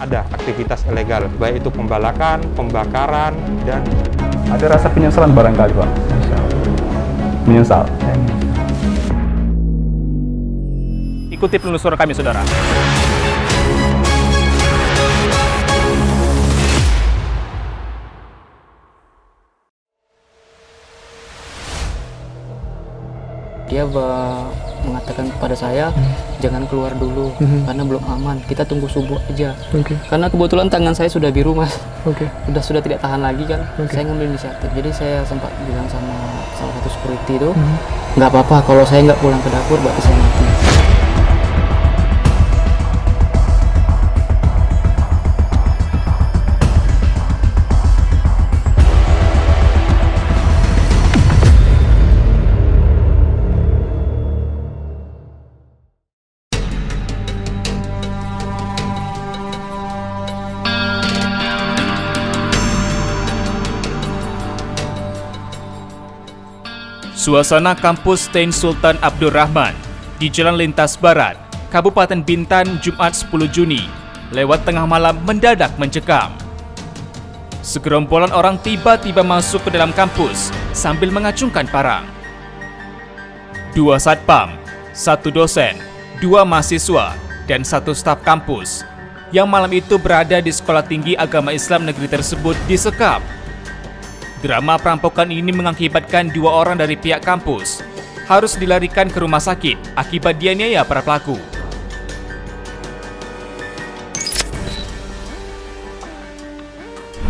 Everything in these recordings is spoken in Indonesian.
ada aktivitas ilegal, baik itu pembalakan, pembakaran, dan Ada rasa penyesalan barangkali, Pak? Menyesal. Ikuti penelusuran kami, saudara. Dia mengatakan kepada saya, jangan keluar dulu karena belum aman. Kita tunggu subuh aja. Karena kebetulan tangan saya sudah biru, Mas. Sudah tidak tahan lagi kan. Saya ngambil inisiatif. Jadi saya sempat bilang sama salah satu security itu, nggak apa-apa kalau saya nggak pulang ke dapur, berarti saya mati. Suasana kampus Tain Sultan Abdul Rahman di Jalan Lintas Barat, Kabupaten Bintan, Jumat 10 Juni, lewat tengah malam mendadak mencekam. Segerombolan orang tiba-tiba masuk ke dalam kampus sambil mengacungkan parang. 2 satpam, 1 dosen, 2 mahasiswa, dan 1 staf kampus yang malam itu berada di Sekolah Tinggi Agama Islam Negeri tersebut disekap. Drama perampokan ini mengakibatkan 2 orang dari pihak kampus harus dilarikan ke rumah sakit akibat dianiaya para pelaku.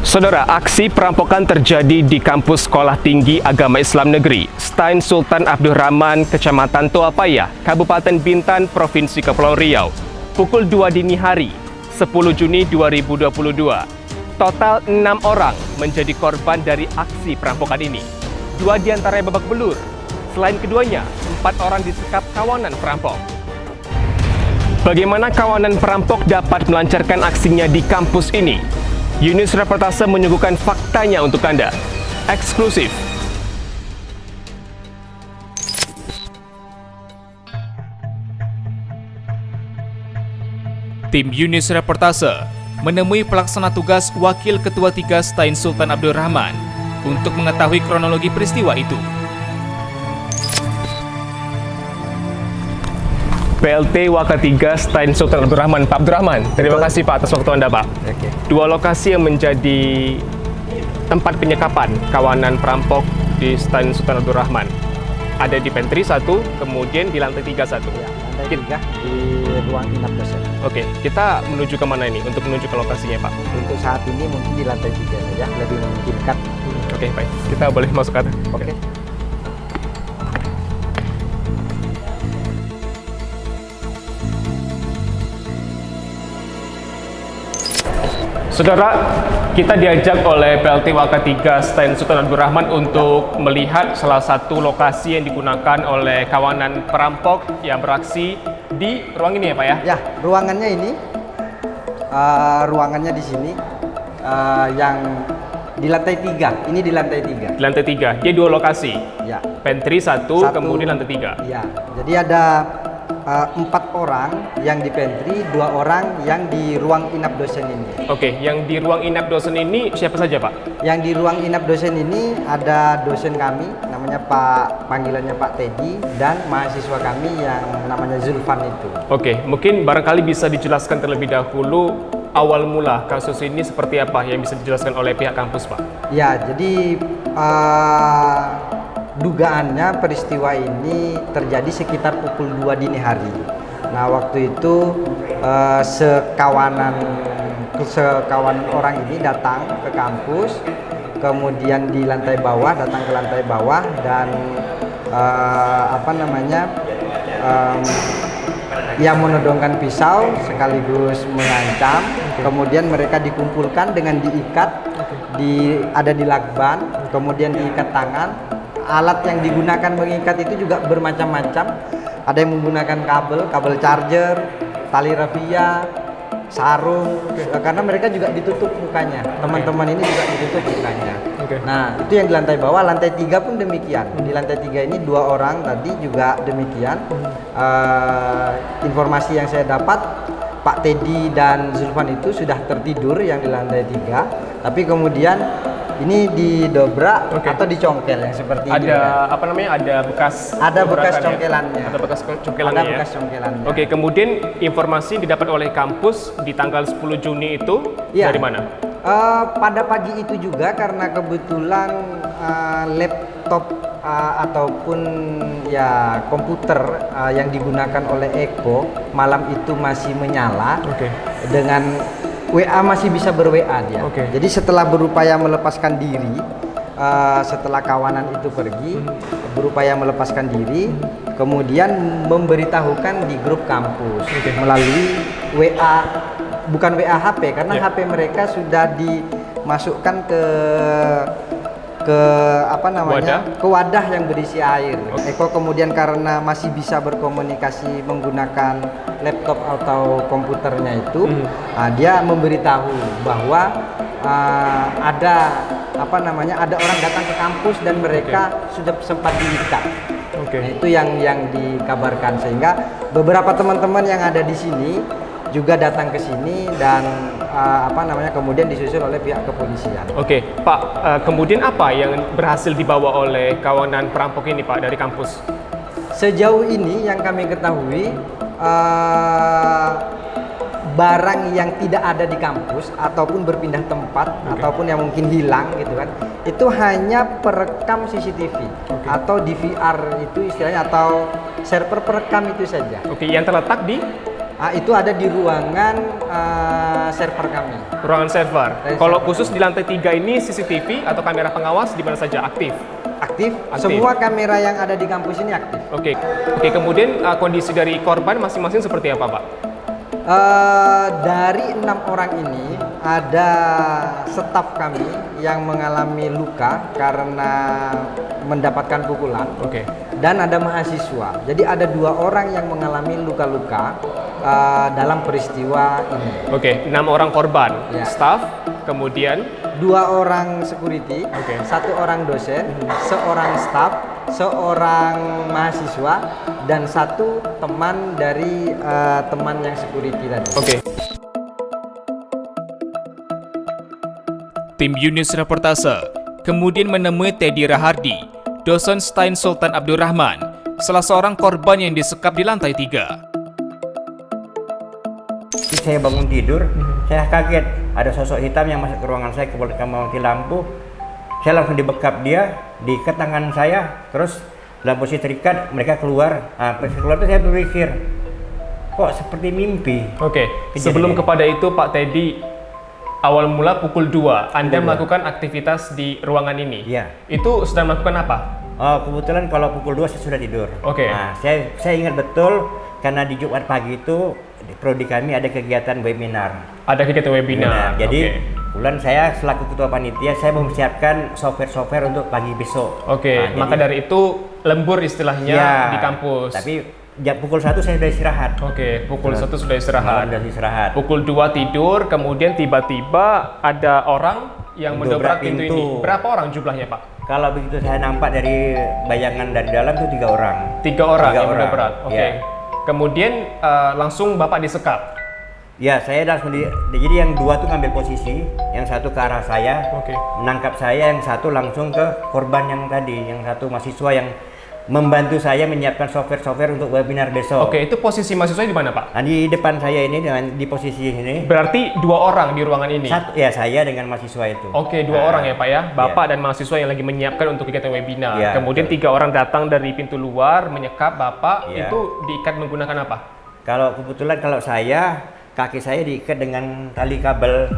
Saudara, aksi perampokan terjadi di kampus Sekolah Tinggi Agama Islam Negeri Tain Sultan Abdul Rahman, Kecamatan Toa Payah, Kabupaten Bintan, Provinsi Kepulauan Riau, pukul 2 dini hari, 10 Juni 2022. Total 6 orang menjadi korban dari aksi perampokan ini. 2 diantaranya babak belur. Selain keduanya, 4 orang disekap kawanan perampok. Bagaimana kawanan perampok dapat melancarkan aksinya di kampus ini? Yunus Reportase menyuguhkan faktanya untuk Anda. Eksklusif. Tim Yunus Reportase menemui pelaksana tugas Wakil Ketua 3 Tain Sultan Abdul Rahman untuk mengetahui kronologi peristiwa itu. PLT Waka 3 Tain Sultan Abdul Rahman, Pak Abdul Rahman, terima kasih Pak atas waktu Anda, Pak. Oke. 2 lokasi yang menjadi tempat penyekapan kawanan perampok di Tain Sultan Abdul Rahman. Ada di pantry 1, kemudian di lantai 3 1. Ya, lantai 3 di ruang inap dosen. Oke, kita menuju ke mana ini untuk menuju ke lokasinya, Pak? Untuk saat ini mungkin di lantai 3 saja, lebih memungkinkan. Oke, baik. Kita boleh masuk ke atas. Oke. Saudara, kita diajak oleh PLT Waka 3 Tain Sultan Abdul Rahman untuk melihat salah satu lokasi yang digunakan oleh kawanan perampok yang beraksi di ruang ini ya, Pak ya? Ya, ruangannya ini, ruangannya di sini, yang di lantai 3. Ini di lantai 3. Di lantai 3, dia 2 lokasi. Ya. Pantry 1, kemudian lantai 3. Ya, jadi ada 4 orang yang di pantry, 2 orang yang di ruang inap dosen ini. Oke, yang di ruang inap dosen ini siapa saja, Pak? Yang di ruang inap dosen ini ada dosen kami, namanya panggilannya Pak Teddy, dan mahasiswa kami yang namanya Zulfan itu. Oke, mungkin barangkali bisa dijelaskan terlebih dahulu awal mula kasus ini seperti apa yang bisa dijelaskan oleh pihak kampus, Pak? Ya, jadi dugaannya peristiwa ini terjadi sekitar pukul 2 dini hari. Nah, waktu itu sekawan orang ini datang ke kampus, kemudian di lantai bawah, datang ke lantai bawah dan yang menodongkan pisau sekaligus mengancam. Kemudian mereka dikumpulkan dengan diikat, ada di lakban, kemudian diikat tangan. Alat yang digunakan mengikat itu juga bermacam-macam. Ada yang menggunakan kabel charger, tali rafia, sarung, karena mereka juga ditutup mukanya. Teman-teman ini juga ditutup mukanya. Nah, itu yang di lantai bawah. Lantai 3 pun demikian. Di lantai 3 ini 2 orang tadi juga demikian. Informasi yang saya dapat, Pak Teddy dan Zulfan itu sudah tertidur yang di lantai 3, tapi kemudian ini didobrak atau dicongkel yang seperti ini. Ada apa namanya? Ada bekas congkelannya. Ada bekas congkelannya. Ada bekas congkelannya. Oke, kemudian informasi didapat oleh kampus di tanggal 10 Juni itu dari mana? Pada pagi itu juga karena kebetulan laptop ataupun ya komputer yang digunakan oleh Eko malam itu masih menyala. Dengan WA masih bisa ber-WA dia. Jadi setelah berupaya melepaskan diri, setelah kawanan itu pergi, berupaya melepaskan diri, kemudian memberitahukan di grup kampus melalui WA, bukan WA HP, karena HP mereka sudah dimasukkan ke apa namanya, ke wadah yang berisi air. Eko kemudian karena masih bisa berkomunikasi menggunakan laptop atau komputernya itu, dia memberitahu bahwa ada apa namanya, ada orang datang ke kampus dan mereka sudah sempat diikat. Nah, itu yang dikabarkan, sehingga beberapa teman-teman yang ada di sini juga datang ke sini dan apa namanya, kemudian disusul oleh pihak kepolisian. Oke, Pak, kemudian apa yang berhasil dibawa oleh kawanan perampok ini, Pak, dari kampus? Sejauh ini yang kami ketahui, barang yang tidak ada di kampus ataupun berpindah tempat ataupun yang mungkin hilang gitu kan, itu hanya perekam CCTV atau DVR itu istilahnya, atau server perekam itu saja. Yang terletak di? Itu ada di ruangan server kami. Ruangan server. Kalau khusus di lantai 3 ini CCTV atau kamera pengawas di mana saja aktif? Aktif. Semua kamera yang ada di kampus ini aktif. Oke, kemudian kondisi dari korban masing-masing seperti apa, Pak? Dari 6 orang ini ada staf kami yang mengalami luka karena mendapatkan pukulan. Dan ada mahasiswa. Jadi ada 2 orang yang mengalami luka-luka dalam peristiwa ini. 6 orang korban, staf, kemudian 2 orang security, 1 orang dosen, seorang staf, seorang mahasiswa, dan 1 teman dari teman yang security tadi. Tim Yunus Reportase kemudian menemui Teddy Rahardi, dosen Stein Sultan Abdurrahman, salah seorang korban yang disekap di lantai 3. Saya bangun tidur, saya kaget ada sosok hitam yang masuk ke ruangan saya, kemudian mati lampu. Saya langsung dibekap dia, diikat tangan saya, terus lampu saya terikat, mereka keluar. Pas keluar itu saya berpikir, kok seperti mimpi. Sebelum kepada itu Pak Teddy, awal mula pukul 2 Anda melakukan aktivitas di ruangan ini. Itu sedang melakukan apa? Kebetulan kalau pukul 2 saya sudah tidur. Saya ingat betul karena di Jumat pagi itu di prodi kami ada kegiatan webinar. Jadi kebetulan saya selaku ketua panitia, saya mempersiapkan software untuk pagi besok. Maka dari itu lembur istilahnya di kampus. Tapi pukul 1 saya sudah istirahat. Pukul 1 sudah istirahat. Pukul 2 tidur, kemudian tiba-tiba ada orang yang mendobrak pintu ini. Berapa orang jumlahnya, Pak? Kalau begitu saya nampak dari bayangan dari dalam itu 3 orang. 3 orang yang mendobrak. Kemudian langsung Bapak disekap. Saya langsung jadi yang 2 tuh ngambil posisi, yang 1 ke arah saya, menangkap saya, yang 1 langsung ke korban yang tadi, yang 1 mahasiswa yang membantu saya menyiapkan software untuk webinar besok. Itu posisi mahasiswa di mana, Pak? Di depan saya ini, di posisi ini. Berarti 2 orang di ruangan ini? Saya dengan mahasiswa itu. 2 orang ya, Pak ya? Bapak dan mahasiswa yang lagi menyiapkan untuk kegiatan webinar. Kemudian 3 orang datang dari pintu luar, menyekap Bapak, itu diikat menggunakan apa? Kalau kebetulan kalau saya, kaki saya diikat dengan tali kabel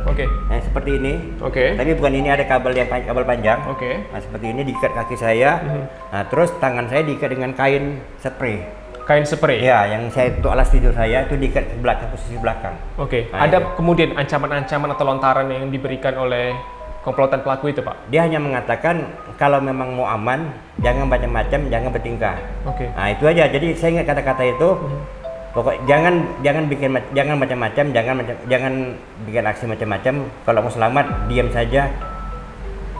seperti ini. Tapi bukan ini, ada kabel yang kabel panjang. Nah, seperti ini diikat kaki saya. Nah, terus tangan saya diikat dengan kain spray. Kain spray? Yang saya untuk alas tidur saya itu diikat ke belakang, posisi belakang. Nah, ada kemudian ancaman-ancaman atau lontaran yang diberikan oleh komplotan pelaku itu, Pak? Dia hanya mengatakan kalau memang mau aman, jangan macam-macam, jangan bertingkah. Nah, itu aja. Jadi saya ingat kata-kata itu. Pokok jangan macam-macam, jangan bikin aksi macam-macam. Kalau mau selamat, diam saja.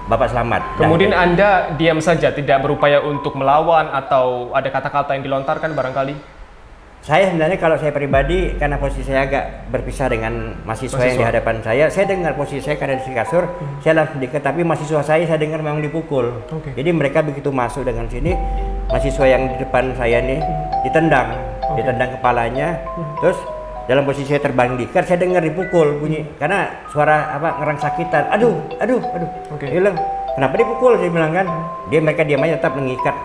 Bapak selamat. Kemudian Anda diam saja, tidak berupaya untuk melawan atau ada kata-kata yang dilontarkan barangkali? Saya sebenarnya kalau saya pribadi, karena posisi saya agak berpisah dengan mahasiswa yang di hadapan saya dengar posisi saya karena di kasur, saya langsung dekat, tapi mahasiswa saya dengar memang dipukul. Jadi mereka begitu masuk dengan sini, mahasiswa yang di depan saya nih ditendang kepalanya, terus dalam posisi saya terbaring di ikat, saya dengar dipukul bunyi, karena suara ngerang sakitan, aduh. Dia bilang, kenapa dipukul? Saya bilang kan, mereka diam aja tetap mengikat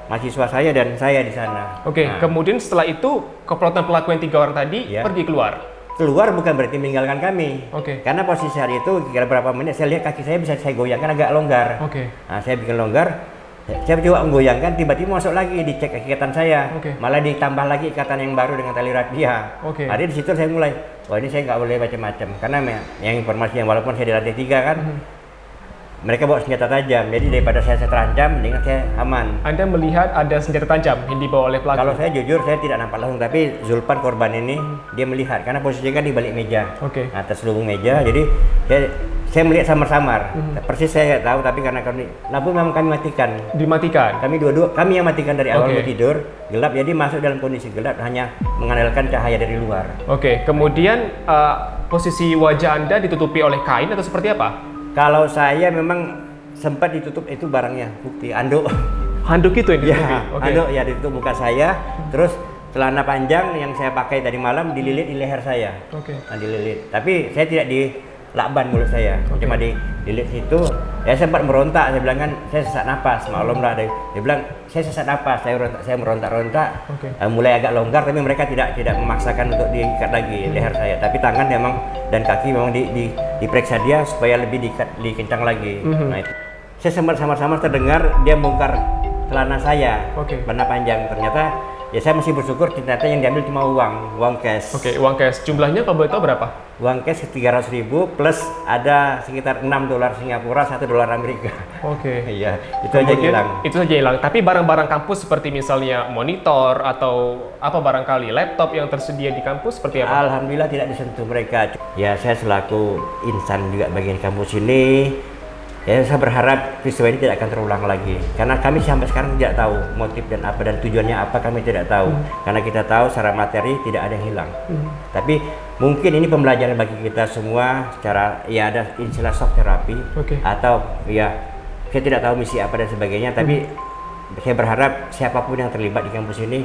mahasiswa saya dan saya di sana. Kemudian setelah itu komplotan pelaku yang 3 orang tadi pergi keluar. Keluar bukan berarti meninggalkan kami. Karena posisi hari itu kira berapa menit saya lihat kaki saya bisa saya goyangkan agak longgar. Nah, saya bikin longgar, saya coba menggoyangkan, tiba-tiba masuk lagi dicek ikatan saya. Malah ditambah lagi ikatan yang baru dengan tali rapia. Jadi di situ saya mulai, wah ini saya nggak boleh macam-macam karena yang informasi yang walaupun saya di lantai 3 kan. Mereka bawa senjata tajam, jadi daripada saya terancam, mendingan saya aman. Anda melihat ada senjata tajam yang dibawa oleh pelaku? Kalau saya jujur, saya tidak nampak langsung, tapi Zulpan korban ini, dia melihat, karena posisinya kan di balik meja, atas lubung meja, jadi saya melihat samar-samar. Persis saya tahu, tapi karena lampu memang kami matikan. Dimatikan? Kami kami yang matikan dari awal mau tidur, gelap, jadi masuk dalam kondisi gelap, hanya mengandalkan cahaya dari luar. Kemudian posisi wajah Anda ditutupi oleh kain atau seperti apa? Kalau saya memang sempat ditutup itu barangnya, bukti anduk. Handuk itu yang ditutupi? Anduk ya ditutup muka saya, terus celana panjang yang saya pakai tadi malam dililit di leher saya. Nah, dililit. Tapi saya tidak dilakban mulut saya, cuma dililit situ. Ya sempat merontak, saya bilang kan saya sesak napas, maklum lah. Dia bilang saya sesak napas, saya merontak-rontak. Mulai agak longgar, tapi mereka tidak memaksakan untuk diikat lagi leher saya. Tapi tangan memang dan kaki memang diperiksa dia supaya lebih dikencang lagi. Nah, itu. Saya sempat sama-sama terdengar dia bongkar celana saya, celana panjang. Ternyata ya saya masih bersyukur ternyata yang diambil cuma uang cash. Uang cash. Jumlahnya kalau boleh tahu berapa? Uang cash 300.000 plus ada sekitar $6 Singapura, $1 Amerika. Iya, itu aja hilang. Itu saja hilang. Tapi barang-barang kampus seperti misalnya monitor atau apa barangkali laptop yang tersedia di kampus seperti apa? Alhamdulillah tidak disentuh mereka. Ya saya selaku insan juga bagian kampus ini, ya saya berharap peristiwa ini tidak akan terulang lagi. Karena kami sampai sekarang tidak tahu motif dan apa dan tujuannya apa, kami tidak tahu. Karena kita tahu secara materi tidak ada yang hilang. Tapi mungkin ini pembelajaran bagi kita semua secara ya ada istilah shock terapi atau ya saya tidak tahu misi apa dan sebagainya. Tapi saya berharap siapapun yang terlibat di kampus ini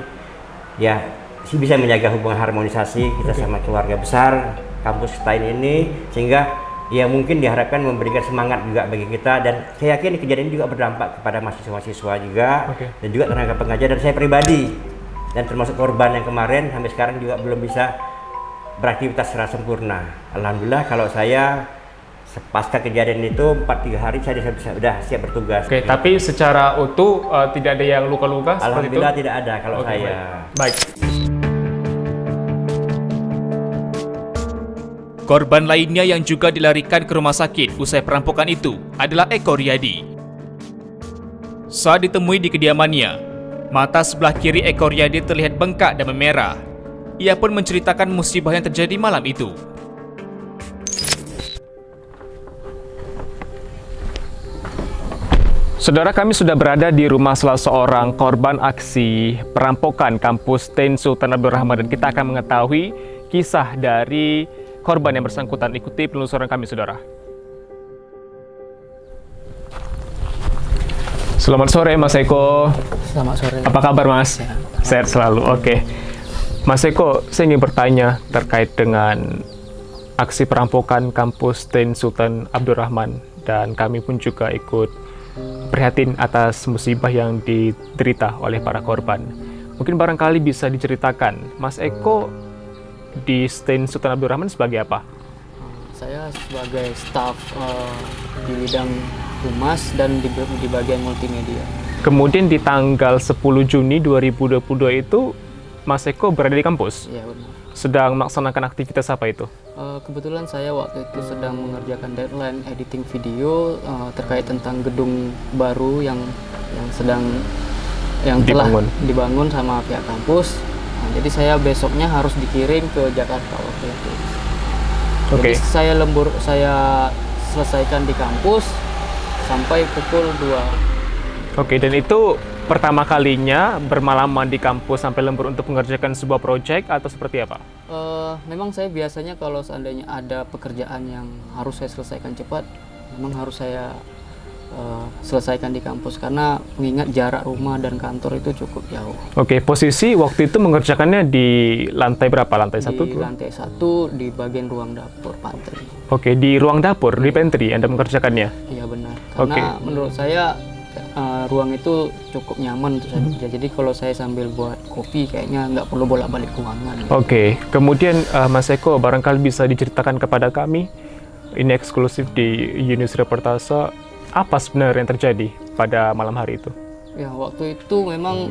ya bisa menjaga hubungan harmonisasi kita sama keluarga besar kampus STAIN ini, sehingga ya mungkin diharapkan memberikan semangat juga bagi kita, dan saya yakin kejadian ini juga berdampak kepada mahasiswa-mahasiswa juga dan juga tenaga pengajar dan saya pribadi dan termasuk korban yang kemarin sampai sekarang juga belum bisa beraktivitas secara sempurna. Alhamdulillah kalau saya pasca kejadian itu 4-3 hari saya sudah siap bertugas. Tapi secara utuh tidak ada yang luka-luka seperti itu? Alhamdulillah tidak ada kalau saya. Baik. Korban lainnya yang juga dilarikan ke rumah sakit usai perampokan itu adalah Eko Riyadi. Saat ditemui di kediamannya, mata sebelah kiri Eko Riyadi terlihat bengkak dan memerah. Ia pun menceritakan musibah yang terjadi malam itu. Saudara, kami sudah berada di rumah salah seorang korban aksi perampokan kampus STAIN Sultan Abdul Rahman, dan kita akan mengetahui kisah dari korban yang bersangkutan. Ikuti penelusuran kami, saudara. Selamat sore, Mas Eko. Selamat sore. Apa kabar, Mas? Sehat selalu. Mas Eko, saya ingin bertanya terkait dengan aksi perampokan kampus STAIN Sultan Abdul Rahman, dan kami pun juga ikut prihatin atas musibah yang diderita oleh para korban. Mungkin barangkali bisa diceritakan, Mas Eko di STAIN Sultan Abdul Rahman sebagai apa? Saya sebagai staf di bidang humas dan di bagian multimedia. Kemudian di tanggal 10 Juni 2022 itu Mas Eko berada di kampus? Iya, benar. Sedang melaksanakan aktivitas apa itu? Kebetulan saya waktu itu sedang mengerjakan deadline editing video terkait tentang gedung baru yang telah dibangun sama pihak kampus. Jadi saya besoknya harus dikirim ke Jakarta waktu itu. Jadi saya selesaikan di kampus sampai pukul 2. Dan itu pertama kalinya bermalaman di kampus sampai lembur untuk mengerjakan sebuah proyek atau seperti apa? Memang saya biasanya kalau seandainya ada pekerjaan yang harus saya selesaikan cepat, memang harus saya selesaikan di kampus karena mengingat jarak rumah dan kantor itu cukup jauh. Oke, posisi waktu itu mengerjakannya di lantai berapa? Lantai satu? Di lantai 1 di bagian ruang dapur pantry. Oke, di ruang dapur, di pantry Anda mengerjakannya? Iya benar. Karena menurut saya ruang itu cukup nyaman untuk saya bekerja. Jadi kalau saya sambil buat kopi kayaknya nggak perlu bolak-balik ruangan. Gitu. Oke, kemudian Mas Eko barangkali bisa diceritakan kepada kami, ini eksklusif di Yunus Reportase, apa sebenarnya yang terjadi pada malam hari itu? Ya, waktu itu memang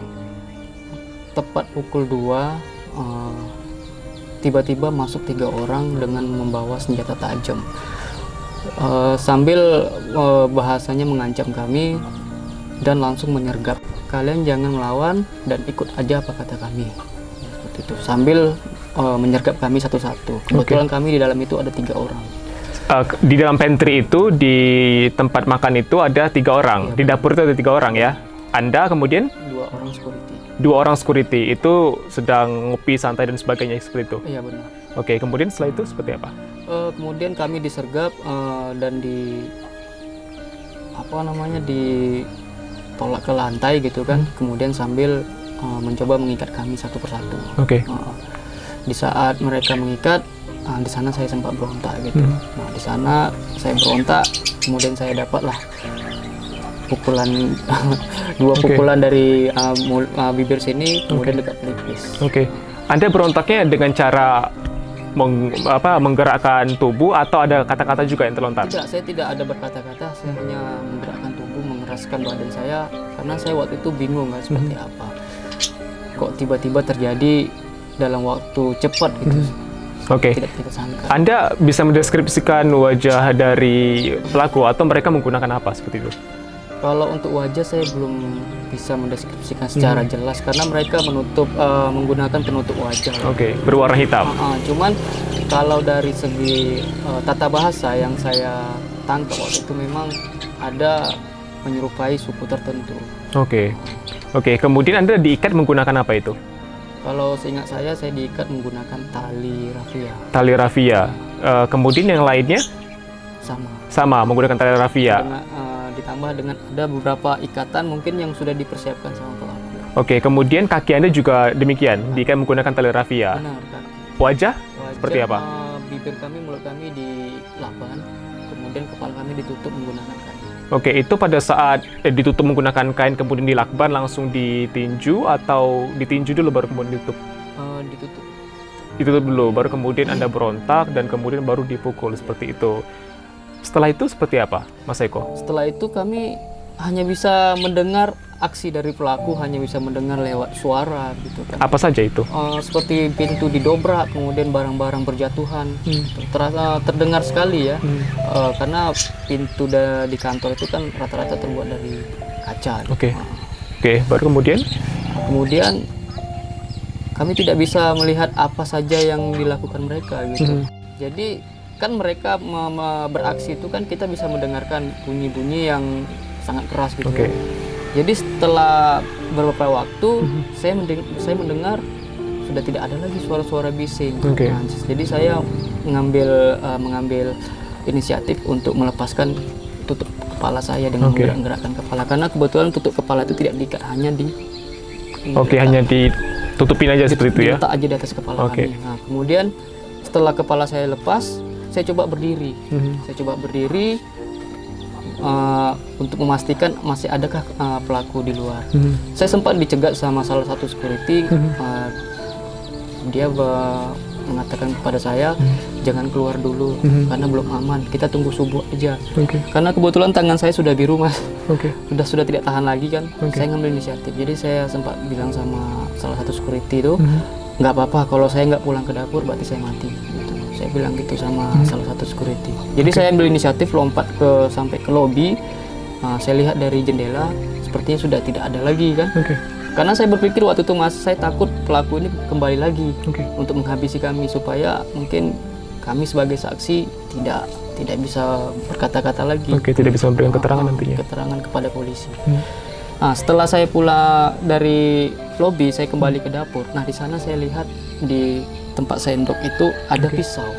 tepat pukul 2, tiba-tiba masuk 3 orang dengan membawa senjata tajam. Sambil bahasanya mengancam kami dan langsung menyergap. Kalian jangan melawan dan ikut aja apa kata kami. Seperti itu. Sambil menyergap kami satu-satu. Kebetulan kami di dalam itu ada 3 orang. Di dalam pantry itu, di tempat makan itu ada 3 orang. Ya, di dapur itu ada 3 orang ya. Anda kemudian 2 orang security. 2 orang security itu sedang ngopi santai dan sebagainya seperti itu. Iya benar. Oke, kemudian setelah itu seperti apa? Kemudian kami disergap dan ditolak ke lantai gitu kan. Kemudian sambil mencoba mengikat kami satu persatu. Oke. Di saat mereka mengikat, di sana saya sempat berontak gitu. Nah, di sana saya berontak, kemudian saya dapatlah pukulan 2 pukulan dari bibir sini, kemudian dekat pelipis. Oke. Anda berontaknya dengan cara menggerakkan tubuh atau ada kata-kata juga yang terlontar? Tidak, saya tidak ada berkata-kata, saya hanya menggerakkan tubuh, mengeraskan badan saya karena saya waktu itu bingung kan seperti apa. Kok tiba-tiba terjadi dalam waktu cepat gitu. Oke. Tidak sangka. Anda bisa mendeskripsikan wajah dari pelaku atau mereka menggunakan apa seperti itu? Kalau untuk wajah saya belum bisa mendeskripsikan secara jelas karena mereka menggunakan penutup wajah. Oke, berwarna hitam. Cuman kalau dari segi tata bahasa yang saya tangkap waktu itu memang ada menyerupai suku tertentu. Oke. Kemudian Anda diikat menggunakan apa itu? Kalau seingat saya diikat menggunakan tali rafia. Tali rafia. Kemudian yang lainnya? Sama, menggunakan tali rafia. Ditambah dengan ada beberapa ikatan mungkin yang sudah dipersiapkan sama pelaku. Oke, kemudian kaki Anda juga demikian, diikat menggunakan tali rafia. Benar, kaki. Wajah seperti apa? Bibir kami, mulut kami dilaban, kemudian kepala kami ditutup menggunakan kain. Oke, itu pada saat ditutup menggunakan kain kemudian dilakban langsung ditinju atau ditinju dulu baru kemudian ditutup? Ditutup. Ditutup dulu, baru kemudian Anda berontak dan kemudian baru dipukul seperti itu. Setelah itu seperti apa, Mas Eko? Setelah itu kami hanya bisa mendengar aksi dari pelaku, hanya bisa mendengar lewat suara gitu kan. Apa saja itu? Seperti pintu didobrak, kemudian barang-barang berjatuhan. Terasa terdengar sekali ya. Karena pintu di kantor itu kan rata-rata terbuat dari kaca. Oke, baru kemudian? Kemudian kami tidak bisa melihat apa saja yang dilakukan mereka gitu. Jadi kan mereka beraksi itu kan kita bisa mendengarkan bunyi-bunyi yang sangat keras gitu. Jadi setelah beberapa waktu saya mendengar sudah tidak ada lagi suara-suara bising. Nah, jadi saya mengambil inisiatif untuk melepaskan tutup kepala saya dengan menggerakkan kepala karena kebetulan tutup kepala itu tidak diikat, hanya hanya ditutupin aja seperti itu ya. Diletak aja di atas kepala kami. Nah, kemudian setelah kepala saya lepas, saya coba berdiri. Untuk memastikan masih adakah pelaku di luar. Saya sempat dicegat sama salah satu security. Dia mengatakan kepada saya, jangan keluar dulu karena belum aman. Kita tunggu subuh aja. Karena kebetulan tangan saya sudah biru, Mas. Sudah tidak tahan lagi kan. Saya ngambil inisiatif. Jadi saya sempat bilang sama salah satu security itu, nggak apa-apa kalau saya nggak pulang ke dapur berarti saya mati. Gitu. Saya bilang gitu sama salah satu security. Jadi saya ambil inisiatif lompat sampai ke lobi. Saya lihat dari jendela sepertinya sudah tidak ada lagi kan. Karena saya berpikir waktu itu, Mas, saya takut pelaku ini kembali lagi untuk menghabisi kami supaya mungkin kami sebagai saksi tidak bisa berkata-kata lagi. Tidak bisa memberikan keterangan nantinya. Keterangan kepada polisi. Setelah saya pulang dari lobi, saya kembali ke dapur. Nah, di sana saya lihat di tempat sendok itu ada pisau.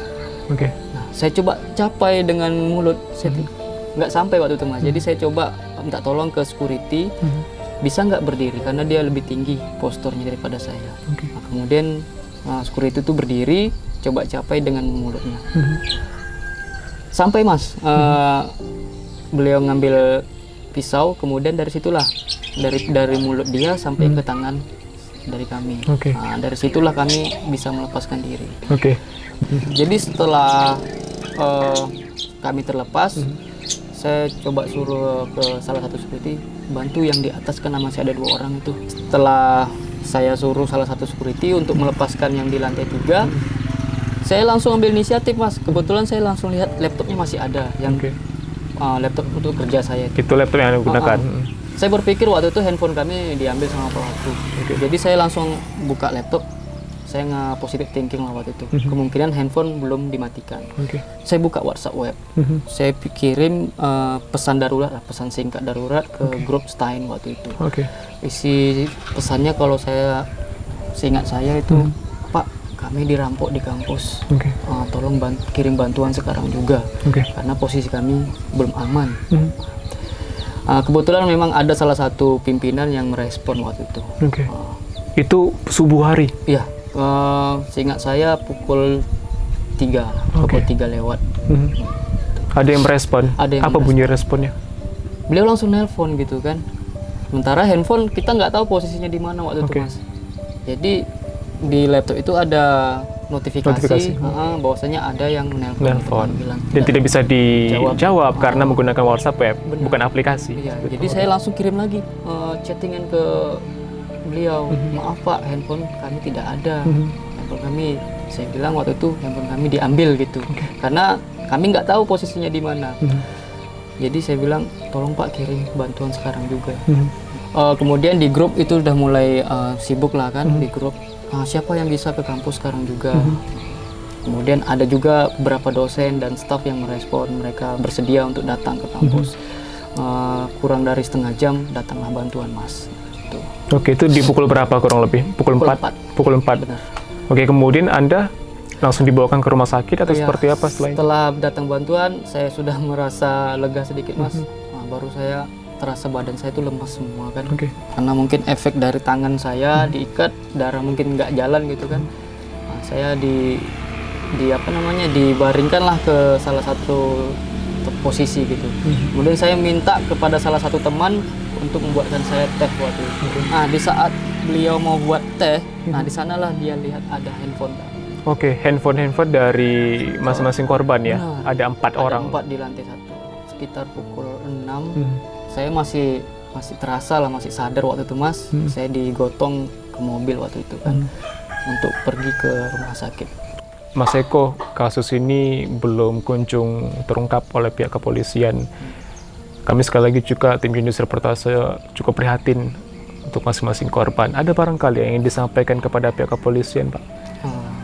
Nah, saya coba capai dengan mulut, saya nggak sampai waktu itu Mas. Jadi saya coba minta tolong ke security, bisa nggak berdiri karena dia lebih tinggi posturnya daripada saya. Nah, kemudian security itu berdiri, coba capai dengan mulutnya. Sampai Mas, beliau ngambil pisau, kemudian dari situlah dari mulut dia sampai ke tangan dari kami. Nah, dari situlah kami bisa melepaskan diri. Jadi setelah kami terlepas, saya coba suruh ke salah satu security bantu yang di atas karena masih ada 2 orang itu. Setelah saya suruh salah satu security untuk melepaskan yang di lantai 3, saya langsung ambil inisiatif Mas. Kebetulan saya langsung lihat laptopnya masih ada, yang laptop untuk kerja saya. Itu laptop yang Anda gunakan? Saya berpikir waktu itu handphone kami diambil sama pelaku. Jadi saya langsung buka laptop. Saya nge-positive thinking lah waktu itu. Kemungkinan handphone belum dimatikan. Saya buka WhatsApp web. Saya kirim pesan darurat, pesan singkat darurat ke grup Stein waktu itu. Isi pesannya kalau seingat saya itu, Pak, kami dirampok di kampus. Tolong kirim bantuan sekarang juga. Karena posisi kami belum aman. Kebetulan memang ada salah satu pimpinan yang merespon waktu itu. Itu subuh hari? Iya. Seingat saya pukul 3, pukul 3 lewat. Ada yang merespon? Apa bunyi responnya? Beliau langsung nelpon gitu kan. Sementara handphone kita nggak tahu posisinya di mana waktu itu Mas. Jadi di laptop itu ada notifikasi. Bahwasanya ada yang nelpon. Dan tidak bisa dijawab karena menggunakan WhatsApp web, bukan aplikasi. Iya, jadi saya langsung kirim lagi chattingan ke beliau, maaf Pak, handphone kami tidak ada. Handphone kami, saya bilang waktu itu handphone kami diambil gitu. Karena kami nggak tahu posisinya di mana. Jadi saya bilang, tolong Pak kirim bantuan sekarang juga. Kemudian di grup itu udah mulai sibuk lah kan di grup. Siapa yang bisa ke kampus sekarang juga. Kemudian ada juga beberapa dosen dan staf yang merespon, mereka bersedia untuk datang ke kampus. Kurang dari setengah jam datanglah bantuan Mas. Itu di pukul berapa kurang lebih? Pukul 4? Pukul 4. Benar. Kemudian Anda langsung dibawakan ke rumah sakit atau seperti apa setelah itu? Setelah datang bantuan, saya sudah merasa lega sedikit Mas. Baru saya terasa badan saya itu lemas semua kan. Karena mungkin efek dari tangan saya diikat, darah mungkin nggak jalan gitu kan. Saya dibaringkan lah ke salah satu posisi gitu. Kemudian saya minta kepada salah satu teman untuk membuatkan saya teh waktu itu. Di saat beliau mau buat teh, di sanalah dia lihat ada handphone. Handphone dari masing-masing korban ya? Ada 4 orang? Ada 4 di lantai 1. Sekitar pukul 6, saya masih terasa lah, masih sadar waktu itu Mas. Saya digotong ke mobil waktu itu kan, untuk pergi ke rumah sakit. Mas Eko, kasus ini belum kunjung terungkap oleh pihak kepolisian. Kami sekali lagi juga tim Jurnalis Reportase cukup prihatin untuk masing-masing korban. Ada barangkali yang ingin disampaikan kepada pihak kepolisian, Pak?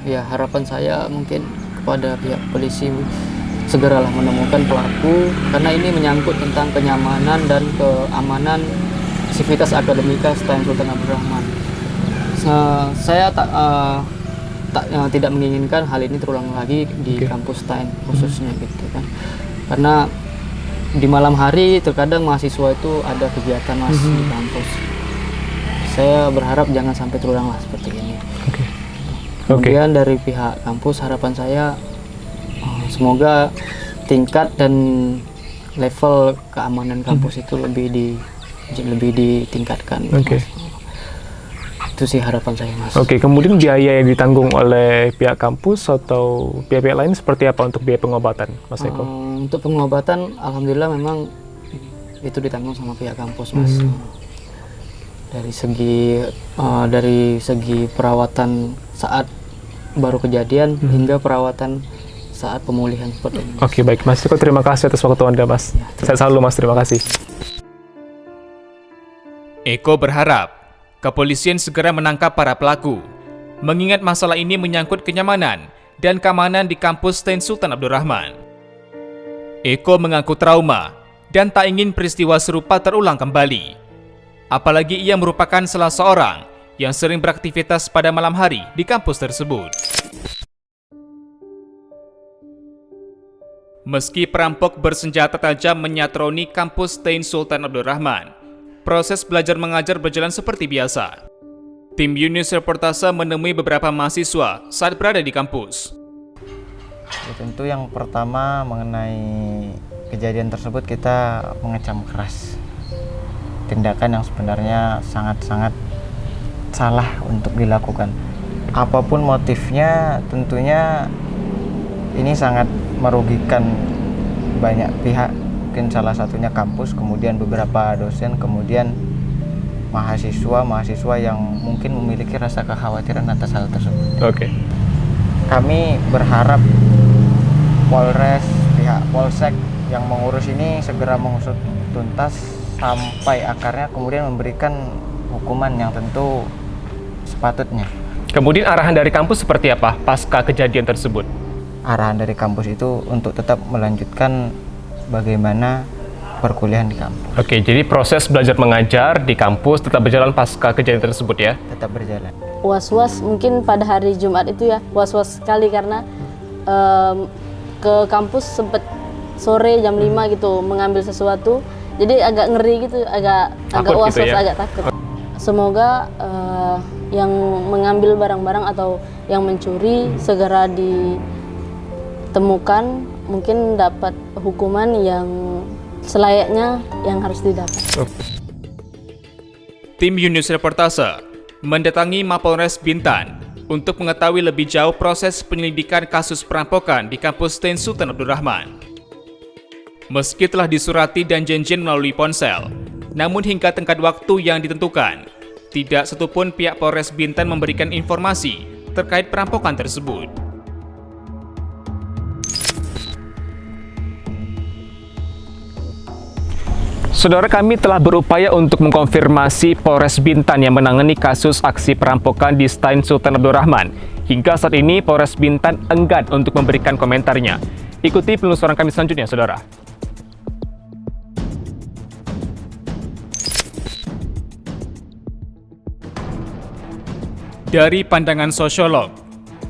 Ya, harapan saya mungkin kepada pihak polisi segeralah menemukan pelaku, karena ini menyangkut tentang kenyamanan dan keamanan Sivitas Akademika Stein Sultan Abdul Rahman. Saya tidak menginginkan hal ini terulang lagi di kampus Stein khususnya gitu kan. Karena di malam hari terkadang mahasiswa itu ada kegiatan Mas di kampus. Saya berharap jangan sampai terulang lah seperti ini. Kemudian dari pihak kampus harapan saya semoga tingkat dan level keamanan kampus itu lebih ditingkatkan. Itu sih harapan saya, Mas. Kemudian biaya yang ditanggung oleh pihak kampus atau pihak-pihak lain seperti apa untuk biaya pengobatan, Mas Eko? Untuk pengobatan, alhamdulillah memang itu ditanggung sama pihak kampus, Mas. Dari segi perawatan saat baru kejadian hingga perawatan saat pemulihan seperti ini. Baik, Mas Eko, terima kasih atas waktu Anda, Mas. Saya selalu, Mas, terima kasih. Eko berharap kepolisian segera menangkap para pelaku, mengingat masalah ini menyangkut kenyamanan dan keamanan di kampus Stein Sultan Abdul Rahman. Eko mengaku trauma dan tak ingin peristiwa serupa terulang kembali. Apalagi ia merupakan salah seorang yang sering beraktivitas pada malam hari di kampus tersebut. Meski perampok bersenjata tajam menyatroni kampus Tain Sultan Abdul Rahman, proses belajar mengajar berjalan seperti biasa. Tim Yunus Reportase menemui beberapa mahasiswa saat berada di kampus. Ya, tentu yang pertama mengenai kejadian tersebut kita mengecam keras. Tindakan yang sebenarnya sangat-sangat salah untuk dilakukan. Apapun motifnya, tentunya ini sangat merugikan banyak pihak, mungkin salah satunya kampus, kemudian beberapa dosen, kemudian mahasiswa yang mungkin memiliki rasa kekhawatiran atas hal tersebut. Oke. Kami berharap Polres, pihak Polsek yang mengurus ini segera mengusut tuntas sampai akarnya, kemudian memberikan hukuman yang tentu sepatutnya. Kemudian arahan dari kampus seperti apa pasca kejadian tersebut? Arahan dari kampus itu untuk tetap melanjutkan bagaimana perkuliahan di kampus. Oke, jadi proses belajar mengajar di kampus tetap berjalan pasca kejadian tersebut ya? Tetap berjalan. Was-was mungkin pada hari Jumat itu ya, was-was sekali karena ke kampus sempat sore jam 5 gitu mengambil sesuatu, jadi agak ngeri gitu, agak was-was gitu ya? Agak takut. Semoga yang mengambil barang-barang atau yang mencuri segera ditemukan, mungkin dapat hukuman yang selayaknya yang harus didapat. Tim Yunus Reportase mendatangi Mapolres Bintan untuk mengetahui lebih jauh proses penyelidikan kasus perampokan di kampus Tain Sultan Abdul Rahman. Meski telah disurati dan janjian melalui ponsel, namun hingga tenggat waktu yang ditentukan, tidak satupun pihak Polres Bintan memberikan informasi terkait perampokan tersebut. Saudara, kami telah berupaya untuk mengkonfirmasi Polres Bintan yang menangani kasus aksi perampokan di Tain Sultan Abdul Rahman. Hingga saat ini Polres Bintan enggan untuk memberikan komentarnya. Ikuti penelusuran kami selanjutnya, saudara. Dari pandangan sosiolog,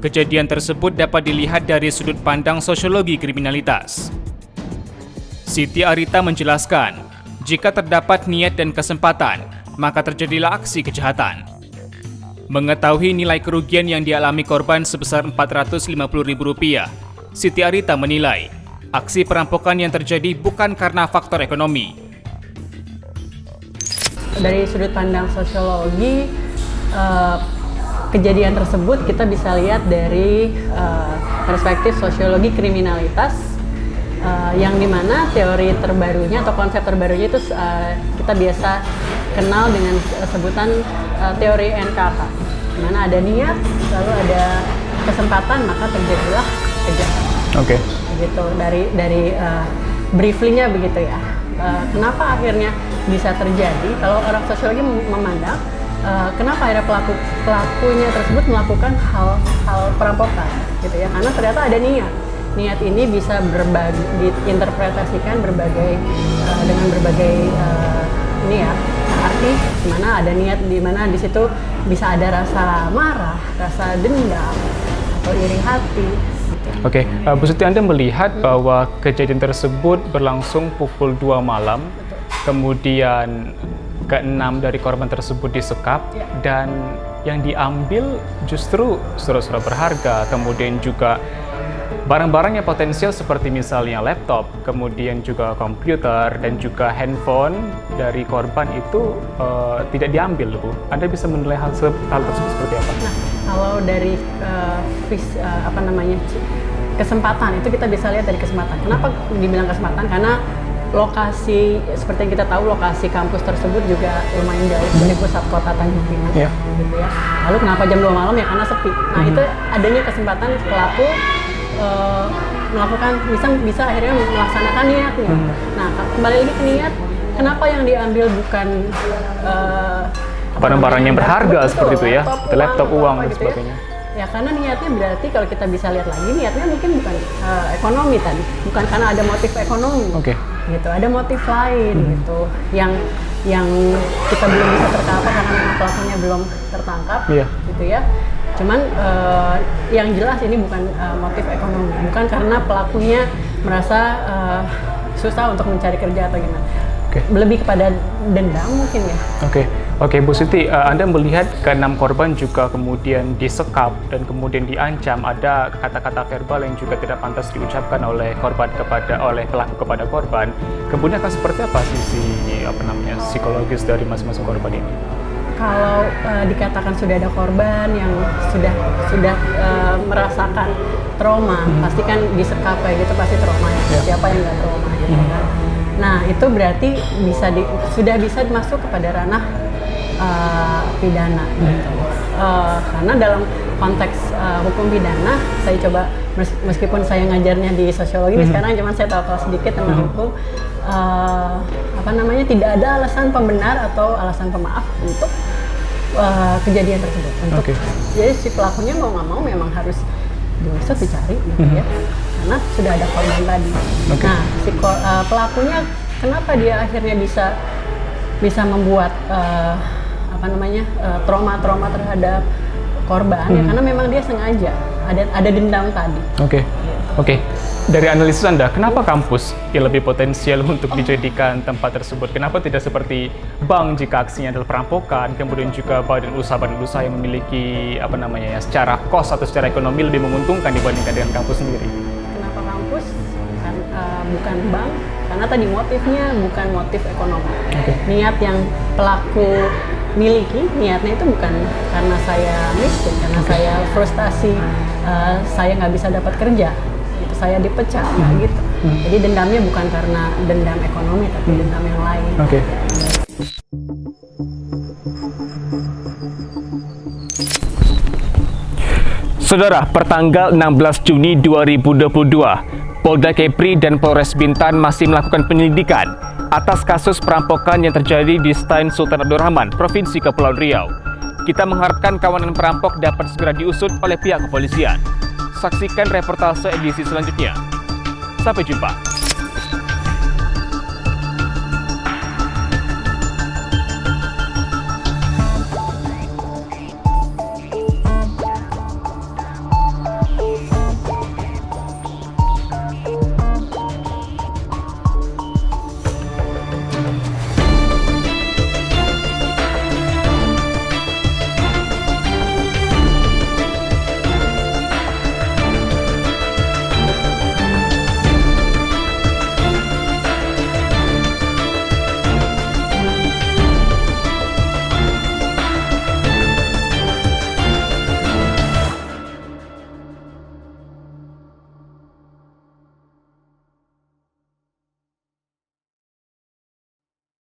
kejadian tersebut dapat dilihat dari sudut pandang sosiologi kriminalitas. Siti Arita menjelaskan, jika terdapat niat dan kesempatan, maka terjadilah aksi kejahatan. Mengetahui nilai kerugian yang dialami korban sebesar Rp450.000, Siti Arita menilai, aksi perampokan yang terjadi bukan karena faktor ekonomi. Dari sudut pandang sosiologi, kejadian tersebut kita bisa lihat dari perspektif sosiologi kriminalitas, yang dimana teori terbarunya atau konsep terbarunya itu kita biasa kenal dengan sebutan teori NKK, di mana ada niat, lalu ada kesempatan, maka terjadilah kejahatan. Oke. Begitu dari briefly-nya begitu ya. Kenapa akhirnya bisa terjadi? Kalau orang sosiologi memandang kenapa akhirnya pelakunya tersebut melakukan hal perampokan, gitu ya? Karena ternyata ada niat. Niat ini bisa diinterpretasikan dengan berbagai ini ya, arti di mana ada niat, di mana di situ bisa ada rasa marah, rasa dendam atau iri hati. Oke, Bu Siti, Anda melihat bahwa kejadian tersebut berlangsung pukul 2 malam, kemudian ke-6 dari korban tersebut disekap, dan yang diambil justru surat-surat berharga, kemudian juga barang-barang yang potensial seperti misalnya laptop, kemudian juga komputer, dan juga handphone dari korban itu tidak diambil, Bu. Anda bisa menilai hal tersebut seperti apa? Nah, kalau dari kesempatan itu kita bisa lihat dari kesempatan. Kenapa dibilang kesempatan? Karena lokasi, seperti yang kita tahu, lokasi kampus tersebut juga lumayan jauh dari pusat kota Tanjung Pinang, gitu ya. Lalu kenapa jam 2 malam? Ya karena sepi. Nah, itu adanya kesempatan pelaku melakukan, bisa akhirnya melaksanakan niatnya. Nah, kembali lagi ke niat, kenapa yang diambil bukan barang-barang yang berharga seperti itu ya, laptop, uang, dan gitu sebagainya. Ya karena niatnya berarti kalau kita bisa lihat lagi, niatnya mungkin bukan ekonomi tadi, bukan karena ada motif ekonomi, gitu, ada motif lain gitu, yang yang kita belum bisa tercover karena memang pelakunya belum tertangkap, gitu ya. Cuman yang jelas ini bukan motif ekonomi, bukan karena pelakunya merasa susah untuk mencari kerja atau gimana. Lebih kepada dendam mungkin ya. Oke, Bu Siti, Anda melihat ke-6 korban juga kemudian disekap dan kemudian diancam, ada kata-kata verbal yang juga tidak pantas diucapkan oleh pelaku kepada korban. Kemudian akan seperti apa sisi psikologis dari masing-masing korban ini? Kalau dikatakan sudah ada korban yang sudah merasakan trauma, pasti kan disekap kayak gitu pasti trauma ya. Siapa yang nggak trauma gitu kan? Nah itu berarti sudah bisa masuk kepada ranah pidana gitu. Karena dalam konteks hukum pidana, saya coba meskipun saya ngajarnya di sosiologi sekarang, cuman saya tahu sedikit tentang hukum. Tidak ada alasan pembenar atau alasan pemaaf untuk kejadian tersebut. Jadi si pelakunya mau nggak mau memang harus diusut, dicari gitu ya, karena sudah ada korban tadi. Nah si pelakunya kenapa dia akhirnya bisa membuat trauma terhadap korban ya karena memang dia sengaja ada dendam tadi. Oke. Dari analisis Anda, kenapa kampus yang lebih potensial untuk dijadikan tempat tersebut? Kenapa tidak seperti bank jika aksinya adalah perampokan, kemudian juga badan usaha yang memiliki secara cost atau secara ekonomi lebih menguntungkan dibandingkan dengan kampus sendiri? Kenapa kampus? Bukan bank, karena tadi motifnya bukan motif ekonomi. Niat yang pelaku miliki, niatnya itu bukan karena saya miskin, karena saya frustasi, saya nggak bisa dapat kerja, gitu, saya dipecat, gitu. Jadi dendamnya bukan karena dendam ekonomi, tapi dendam yang lain. Saudara, pertanggal 16 Juni 2022, Polda Kepri dan Polres Bintan masih melakukan penyelidikan atas kasus perampokan yang terjadi di Stein Sultan Abdurrahman, Provinsi Kepulauan Riau. Kita mengharapkan kawanan perampok dapat segera diusut oleh pihak kepolisian. Saksikan reportase edisi selanjutnya. Sampai jumpa.